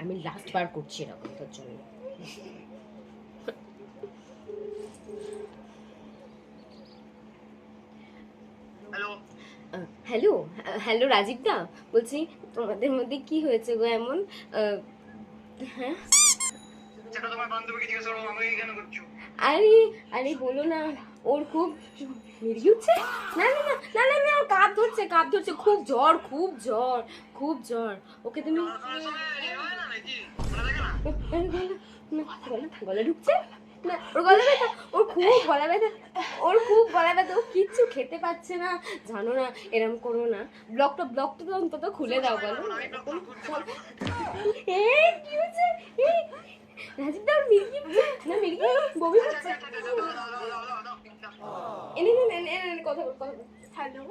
আমি লাস্ট বার করছি এরকম তোর জন্য। হ্যালো হ্যালো রাজীব দা, বলছি তোমাদের মধ্যে কি হয়েছে গো এমন? হ্যাঁ আরে আরে বলো না, ওর খুব মির্গি উঠছে। না না না না না না, কাঁধ ধরছে কাঁধ ধরছে, খুব জ্বর খুব জ্বর খুব জ্বর। ওকে তুমি গলা ঢুকছে না, ওর গলা ব্যথা, ওর খুব গলা ব্যথা, ওর খুব গলা ব্যথা, ও কিচ্ছু খেতে পাচ্ছে না জানো না। এরম করো না, ব্লকটা তো অন্তত খুলে দাও বলো। এই কি হচ্ছে? এই রাজীব দা মির্গি না, মির্গি বমি হচ্ছে। এনে কথা হ্যালো